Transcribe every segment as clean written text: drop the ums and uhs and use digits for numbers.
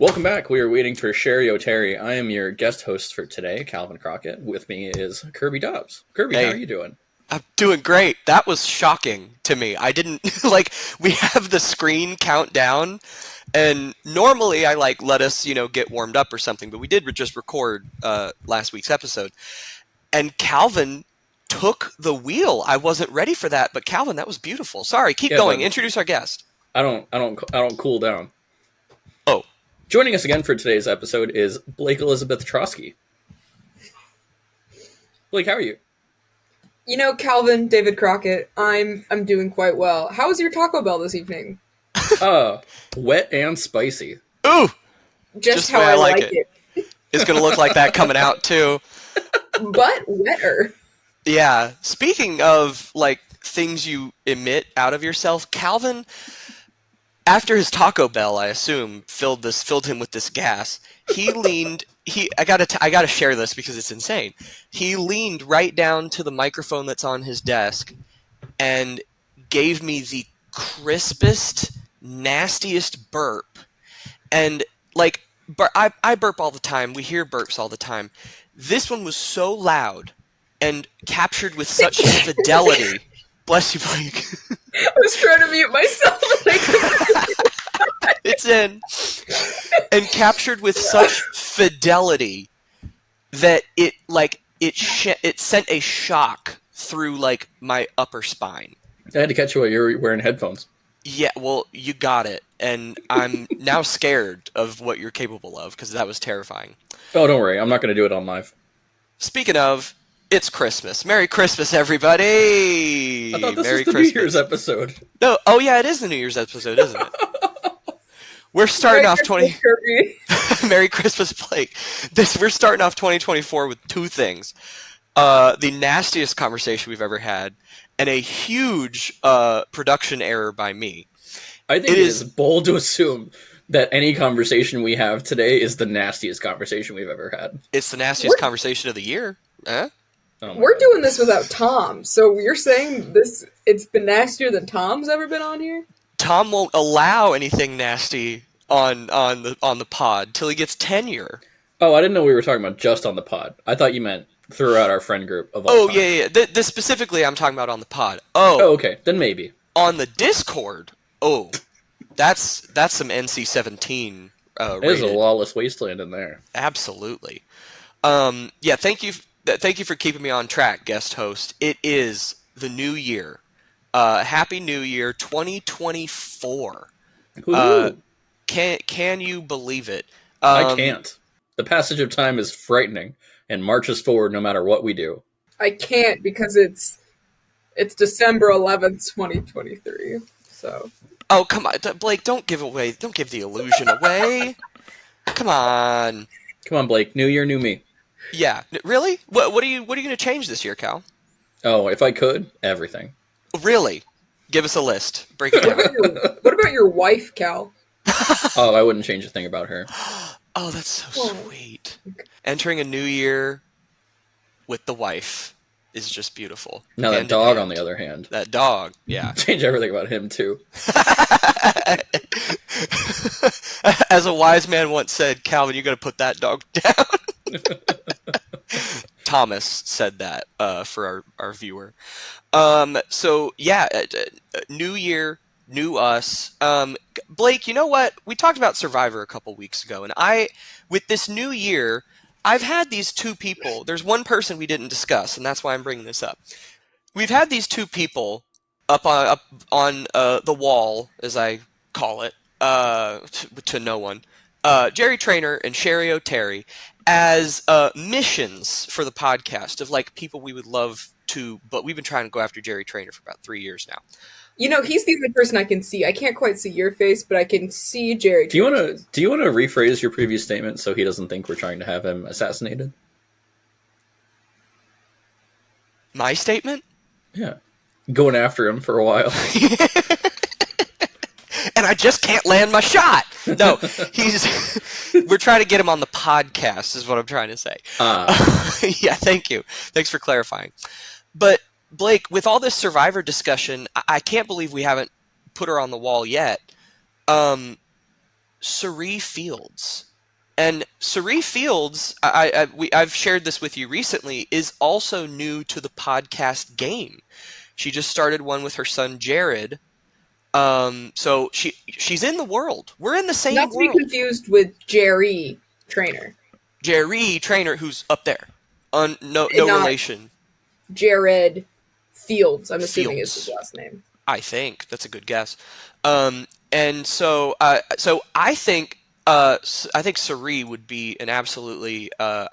Welcome back. We are waiting for Sherry O'Terry. I am your guest host for today, Calvin Crockett. With me is Kirby Dobbs. Kirby, how are you doing? I'm doing great. That was shocking to me. I didn't we have the screen count down, and normally I let us get warmed up or something, but we did just record last week's episode, and Calvin took the wheel. I wasn't ready for that, but Calvin, that was beautiful. Sorry, keep going. Introduce our guest. I don't cool down. Oh. Joining us again for today's episode is Blake Elizabeth Trauschke. Blake, how are you? Calvin, David Crockett, I'm doing quite well. How was your Taco Bell this evening? Wet and spicy. Ooh! Just how I like it. It's going to look like that coming out, too. But wetter. Yeah. Speaking of, things you emit out of yourself, Calvin, after his Taco Bell, I assume, filled him with this gas, I gotta share this because it's insane. He leaned right down to the microphone that's on his desk and gave me the crispest, nastiest burp. And I burp all the time. We hear burps all the time. This one was so loud and captured with such fidelity. Bless you, Blake. I was trying to mute myself. It's in. And captured with such fidelity that it sent a shock through my upper spine. I had to catch you while you were wearing headphones. Yeah, well, you got it. And I'm now scared of what you're capable of because that was terrifying. Oh, don't worry. I'm not going to do it on live. Speaking of, it's Christmas. Merry Christmas, everybody! I thought this Merry was the Christmas. New Year's episode. No, oh yeah, it is the New Year's episode, isn't it? We're starting off Merry Christmas, Blake. We're starting off 2024 with two things: the nastiest conversation we've ever had, and a huge production error by me. I think it is bold to assume that any conversation we have today is the nastiest conversation we've ever had. It's the nastiest conversation of the year. Huh? Oh We're doing this without Tom, so you're saying it's been nastier than Tom's ever been on here? Tom won't allow anything nasty on the pod till he gets tenure. Oh, I didn't know we were talking about just on the pod. I thought you meant throughout our friend group of all time. Yeah. This specifically I'm talking about on the pod. Oh, okay. Then maybe. On the Discord, that's some NC-17 There's a lawless wasteland in there. Absolutely. Yeah, thank you for keeping me on track, guest host. It is the new year. Happy New Year 2024. Can you believe it? I can't. The passage of time is frightening and marches forward no matter what we do. I can't because it's December 11th, 2023. So. Oh, come on, Blake, don't give the illusion away. Come on. Come on, Blake. New year, new me. Yeah, really? What are you going to change this year, Cal? Oh, if I could, everything. Really? Give us a list. Break it down. What about your wife, Cal? Oh, I wouldn't change a thing about her. Oh, that's so sweet. Entering a new year with the wife is just beautiful. Now that dog, on the other hand. That dog, yeah. Change everything about him, too. As a wise man once said, Calvin, you got to put that dog down. Thomas said that for our viewer. So, yeah, new year, new us. Blake, you know what? We talked about Survivor a couple weeks ago, and with this new year, I've had these two people. There's one person we didn't discuss, and that's why I'm bringing this up. We've had these two people up on the wall, as I call it, to no one. Jerry Trainer and Sherry O'Terry as missions for the podcast of people we would love to, but we've been trying to go after Jerry Trainer for about 3 years now. He's the only person I can see. I can't quite see your face, but I can see Jerry. Do you want to rephrase your previous statement so he doesn't think we're trying to have him assassinated? My statement? Yeah. Going after him for a while. And I just can't land my shot. No, we're trying to get him on the podcast is what I'm trying to say. Yeah, thank you. Thanks for clarifying. But Blake, with all this Survivor discussion, I can't believe we haven't put her on the wall yet. Sari Fields. And Sari Fields, I've shared this with you recently, is also new to the podcast game. She just started one with her son Jared. So she's in the world. We're in the same Not to be world. confused with Jerry Trainer. Jerry Trainer, who's up there. No Not relation. Jared Fields, I'm assuming Fields. is his last name. I think that's a good guess. And so I think Sari would be an absolutely. I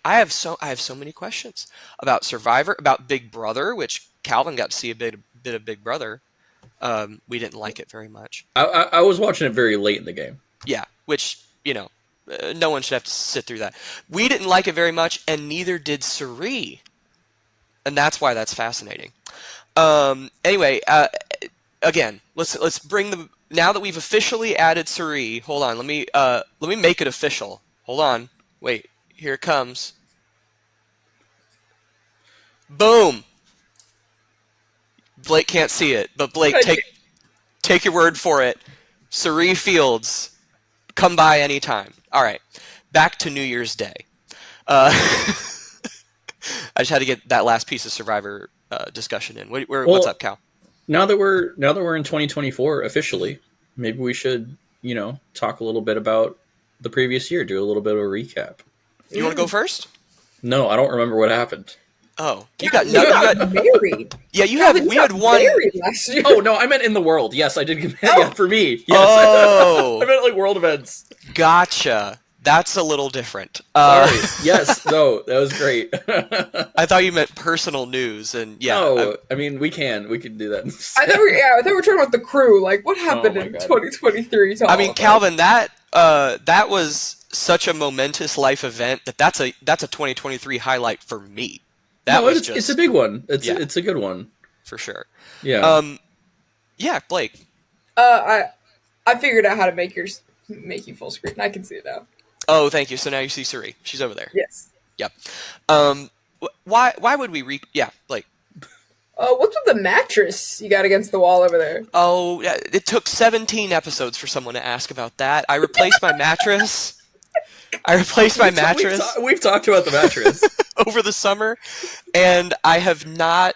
have so many questions about Survivor, about Big Brother, which Calvin got to see a bit of Big Brother. We didn't like it very much. I was watching it very late in the game. Yeah, which no one should have to sit through that. We didn't like it very much, and neither did Sari, and that's why that's fascinating. Anyway, again, let's bring the. Now that we've officially added Sari, hold on. Let me make it official. Hold on. Wait. Here it comes. Boom. Blake can't see it, but Blake, take your word for it. Sari Fields, come by anytime. All right. Back to New Year's Day. I just had to get that last piece of Survivor discussion in. What's up, Cal? Now that we're in 2024 officially, maybe we should, talk a little bit about the previous year, do a little bit of a recap. You want to go first? No, I don't remember what happened. Oh, you got married. Yeah, we had one married last year. Oh no, I meant in the world. Yes, I did get married. Oh. Yeah, for me. Yes. Oh, I meant like world events. Gotcha. That's a little different. Sorry. Yes. No, that was great. I thought you meant personal news, and yeah. No, I mean we can do that. I thought we were talking about the crew. Like, what happened in 2023? I mean, Calvin, that was such a momentous life event that's a 2023 highlight for me. It's a big one. It's a good one for sure. Yeah. Yeah, Blake. I figured out how to make you full screen. I can see it now. Oh, thank you. So now you see Sari. She's over there. Yes. Yep. Why would we yeah, Blake. What's with the mattress you got against the wall over there? Oh, it took 17 episodes for someone to ask about that. I replaced my mattress. We've talked about the mattress over the summer, and I have not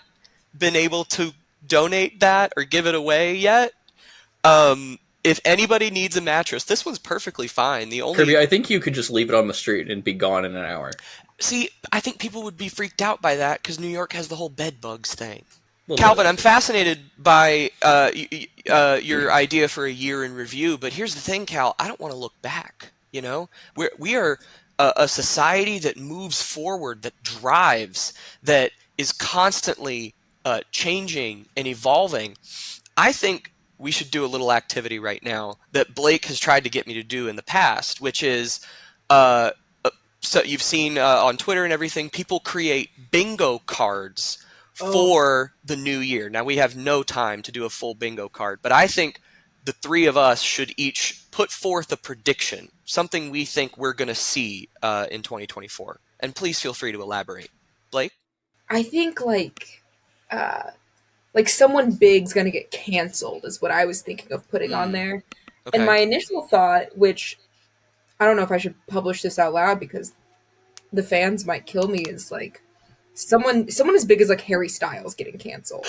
been able to donate that or give it away yet. If anybody needs a mattress, this one's perfectly fine. Kirby, I think you could just leave it on the street and be gone in an hour. See, I think people would be freaked out by that because New York has the whole bed bugs thing. Calvin, I'm fascinated by your idea for a year in review, but here's the thing, Cal. I don't want to look back. We are a society that moves forward, that drives, that is constantly changing and evolving. I think we should do a little activity right now that Blake has tried to get me to do in the past, which is, so you've seen on Twitter and everything, people create bingo cards for the new year. Now, we have no time to do a full bingo card, but I think the three of us should each put forth a prediction, something we think we're going to see in 2024. And please feel free to elaborate. Blake? I think someone big's going to get canceled is what I was thinking of putting on there. Okay. And my initial thought, which I don't know if I should publish this out loud because the fans might kill me, is someone as big as Harry Styles getting canceled.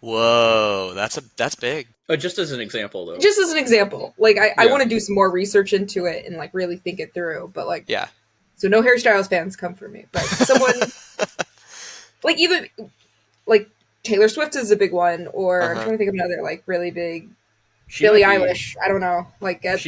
Whoa, that's big. Just as an example, though. Just as an example. I want to do some more research into it and really think it through. But yeah. So no Harry Styles fans come for me. But someone either Taylor Swift is a big one, or I'm trying to think of another really big. Billie Eilish. I don't know.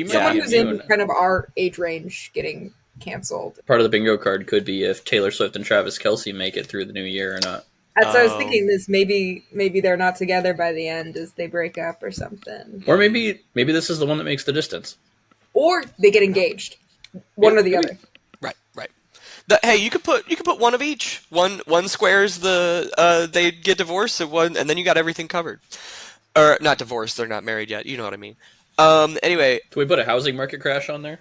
Someone who's in kind of our age range getting canceled. Part of the bingo card could be if Taylor Swift and Travis Kelce make it through the new year or not. That's what I was thinking. Is maybe they're not together by the end as they break up or something. Or maybe this is the one that makes the distance. Or they get engaged. One or the other. Right. Hey, you could put one of each. One squares they get divorced, and then you got everything covered. Or not divorced, they're not married yet. You know what I mean. Anyway. Can we put a housing market crash on there?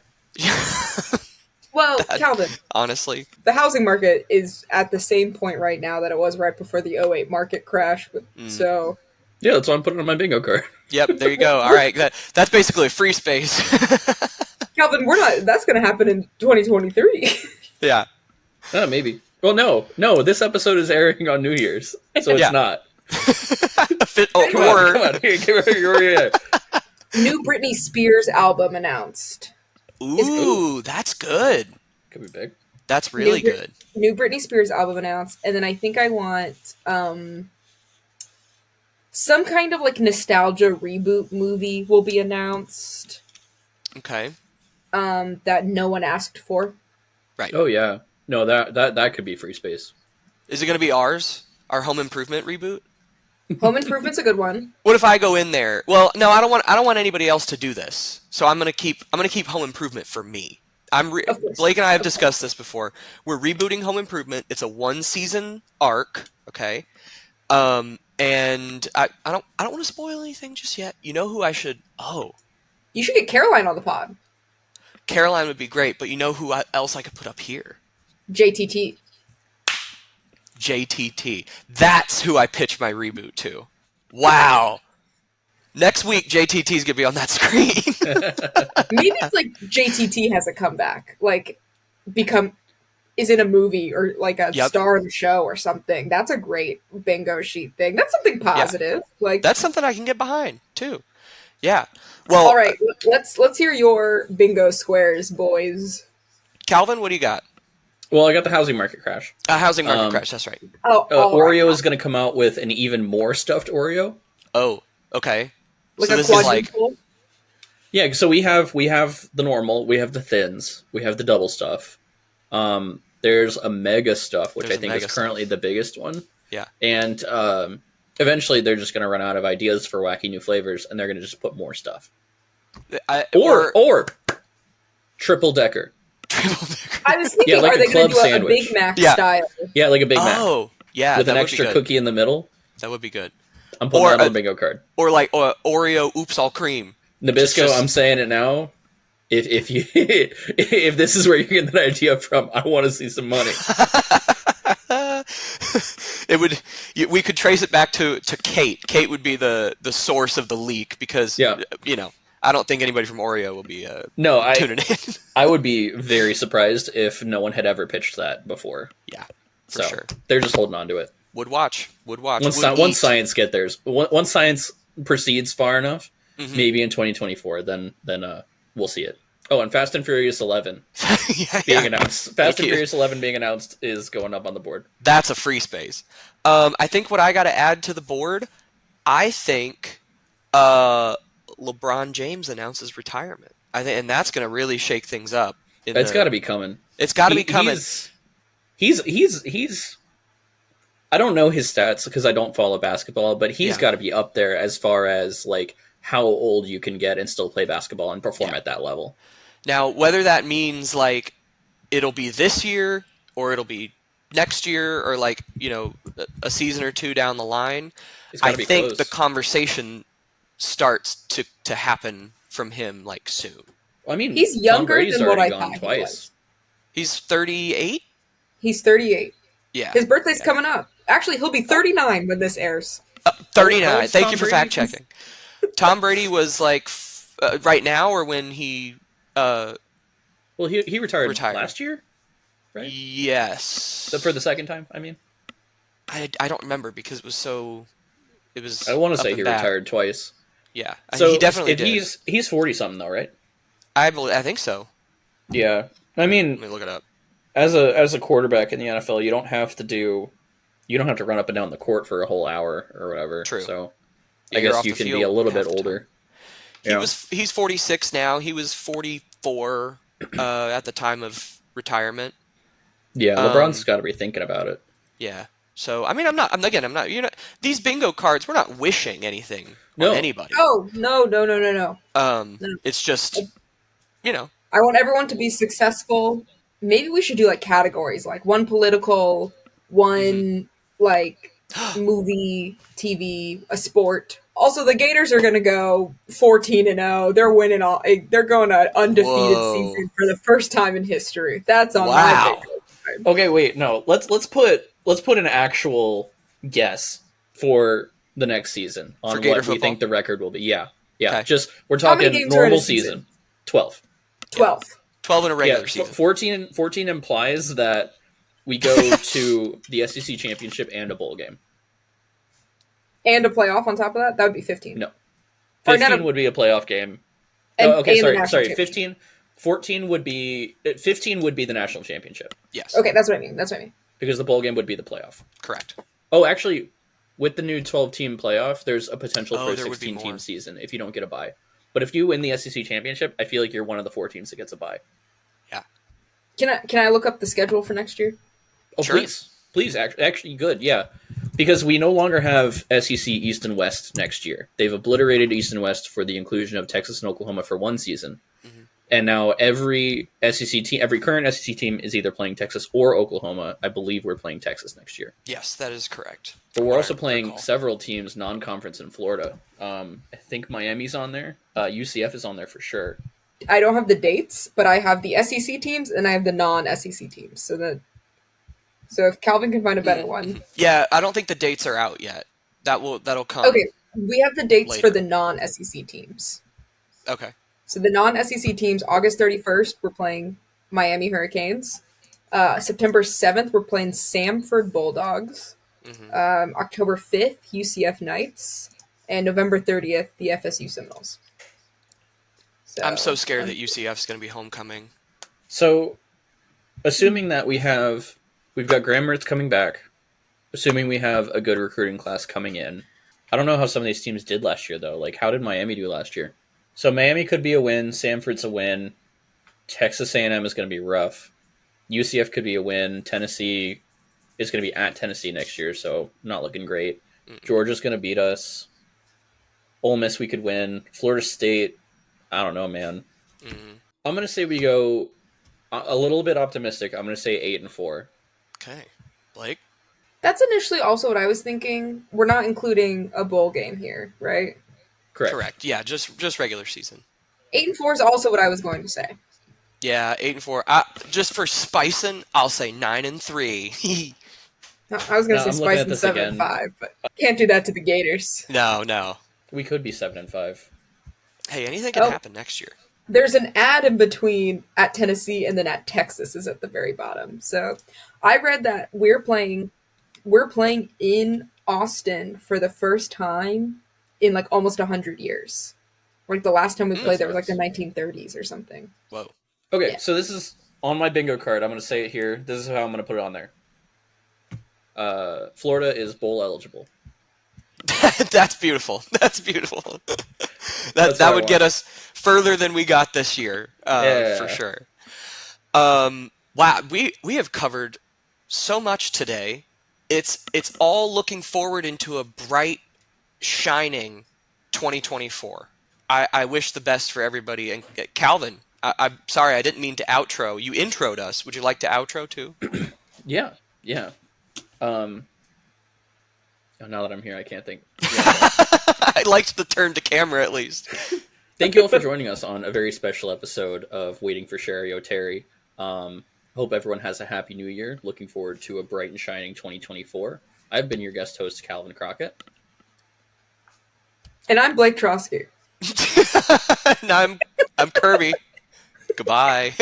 Well, Calvin. Honestly. The housing market is at the same point right now that it was right before the 2008 market crash. So. Yeah, that's why I'm putting on my bingo card. Yep, there you go. All right, that's basically a free space. Calvin, that's going to happen in 2023. Yeah. Maybe. Well, no. This episode is airing on New Year's, so it's not. Come on. Here. New Britney Spears album announced. Ooh, that's good. Could be big. That's really good. New Britney Spears album announced, and then I think I want some kind of like nostalgia reboot movie will be announced. Okay. That no one asked for. Right. Oh yeah. No, that could be free space. Is it going to be ours? Our Home Improvement reboot? Home Improvement's a good one. What if I go in there? Well, no, I don't want anybody else to do this. So I'm going to keep Home Improvement for me. Blake and I have discussed this before. We're rebooting Home Improvement. It's a 1-season arc, okay? And I don't want to spoil anything just yet. You know who I should? You should get Caroline on the pod. Caroline would be great, but you know who else I could put up here? JTT. JTT. That's who I pitch my reboot to. Wow. Next week, JTT's gonna be on that screen. Maybe it's like JTT has a comeback, like is in a movie or like a star in the show or something. That's a great bingo sheet thing. That's something positive. Yeah. Like that's something I can get behind too. Yeah. Well, all right. Let's hear your bingo squares, boys. Calvin, what do you got? Well, I got the housing market crash. Housing market crash. That's right. Oreo is going to come out with an even more stuffed Oreo. Oh, okay. Like so a this is like. Yeah, so we have the normal, we have the thins, we have the double stuff. There's a mega stuff, which I think is currently the biggest one. Yeah. And eventually they're just going to run out of ideas for wacky new flavors, and they're going to just put more stuff. Or triple decker. I was thinking, are they going to do a Big Mac style? Yeah, like a Big Mac. Oh, yeah. With an extra cookie in the middle. That would be good. I'm putting that on the bingo card. Or like Oreo Oops All Cream. Nabisco, I'm saying it now. If you if this is where you're getting that idea from, I want to see some money. We could trace it back to Kate. Kate would be the source of the leak because I don't think anybody from Oreo will be tuning in. I would be very surprised if no one had ever pitched that before. Yeah, for sure. They're just holding on to it. Would watch. Once science get theirs, once science proceeds far enough, maybe in 2024, then we'll see it. Oh, and Fast and Furious 11 being announced. Fast and Furious 11 being announced is going up on the board. That's a free space. I think what I got to add to the board, I think LeBron James announces retirement. And that's going to really shake things up. It's got to be coming. It's got to be coming. He's. I don't know his stats because I don't follow basketball, but he's got to be up there as far as like how old you can get and still play basketball and perform at that level. Now, whether that means like it'll be this year or it'll be next year or like, a season or two down the line, I think close. The conversation starts to happen from him like soon. I mean, he's younger than what I thought he was. He's 38? He's 38. Yeah. His birthday's coming up. Actually, he'll be 39 when this airs. 39. Thank you for fact checking. Tom Brady was like right now or when he he retired last year, right? Yes. For the second time, I mean. I don't remember because it was I want to say he retired twice. Yeah. So he definitely did. He's 40 something though, right? I think so. Yeah. I mean, let me look it up. As a quarterback in the NFL, you don't have to run up and down the court for a whole hour or whatever. True. So I guess you can be a little bit older. He's 46 now. He was 44 at the time of retirement. Yeah, LeBron's got to be thinking about it. Yeah. So I mean, I'm not. These bingo cards. We're not wishing anything on anybody. Oh no. It's just, I want everyone to be successful. Maybe we should do like categories, like one political, one like movie, TV, a sport. Also, the Gators are going to go 14-0. They're winning all. They're going an undefeated season for the first time in history. That's on my bingo. Okay, wait, no. Let's put an actual guess for the next season on what we think the record will be. Yeah. Okay. Just we're talking normal season. 12. 12. 12 in a regular season. 14 implies that we go to the SEC championship and a bowl game. And a playoff on top of that? That would be 15. No. 15 would be a playoff game. Okay, sorry. 14 would be 15 would be the national championship. Yes. Okay, that's what I mean. Because the bowl game would be the playoff. Correct. Oh, actually, with the new 12-team playoff, there's a potential for a 16-team season if you don't get a bye. But if you win the SEC championship, I feel like you're one of the 4 teams that gets a bye. Yeah. Can I look up the schedule for next year? Oh, sure. Please. Actually, good. Yeah, because we no longer have SEC East and West next year. They've obliterated East and West for the inclusion of Texas and Oklahoma for one season. Mm-hmm. And now every current SEC team is either playing Texas or Oklahoma. I believe we're playing Texas next year. Yes, that is correct. But we're also playing several teams non-conference in Florida. I think Miami's on there. UCF is on there for sure. I don't have the dates, but I have the SEC teams and I have the non-SEC teams. So if Calvin can find a better one. Yeah, I don't think the dates are out yet. That'll come. Okay, we have the dates later for the non-SEC teams. Okay. So the non-SEC teams, August 31st, we're playing Miami Hurricanes. September 7th, we're playing Samford Bulldogs. Mm-hmm. October 5th, UCF Knights. And November 30th, the FSU Seminoles. So, I'm so scared that UCF's going to be homecoming. So, assuming that we've got Graham Mertz coming back, assuming we have a good recruiting class coming in. I don't know how some of these teams did last year, though. Like, how did Miami do last year? So Miami could be a win. Samford's a win. Texas A&M is going to be rough. UCF could be a win. Tennessee is going to be at Tennessee next year, so not looking great. Georgia's going to beat us. Ole Miss we could win. Florida State, I don't know, man. Mm-hmm. I'm going to say we go a little bit optimistic. I'm going to say 8-4. Okay. Blake? That's initially also what I was thinking. We're not including a bowl game here, right? Correct. Yeah, just regular season. 8-4 is also what I was going to say. Yeah, 8-4. Just for spicing, I'll say 9-3. I was going to say spicing 7-5, but can't do that to the Gators. No. We could be 7-5. Hey, anything can happen next year. There's an ad in between at Tennessee and then at Texas is at the very bottom. So I read that we're playing in Austin for the first time in like almost 100 years. Like the last time we played there was like the 1930s or something. Whoa. Okay, So this is on my bingo card. I'm going to say it here. This is how I'm going to put it on there. Florida is bowl eligible. That's beautiful. That's beautiful. that would get us further than we got this year, for sure. Wow, we have covered so much today. It's all looking forward into a bright, shining 2024. I wish the best for everybody. And Calvin, I'm sorry, I didn't mean to outro. You introed us. Would you like to outro too? Yeah. Now that I'm here, I can't think. I liked the turn to camera at least. Thank you all for joining us on a very special episode of Waiting for Sherry O'Terry. Hope everyone has a happy new year. Looking forward to a bright and shining 2024. I've been your guest host, Calvin Crockett. And I'm Blake Trauschke. And I'm Kirby. Goodbye.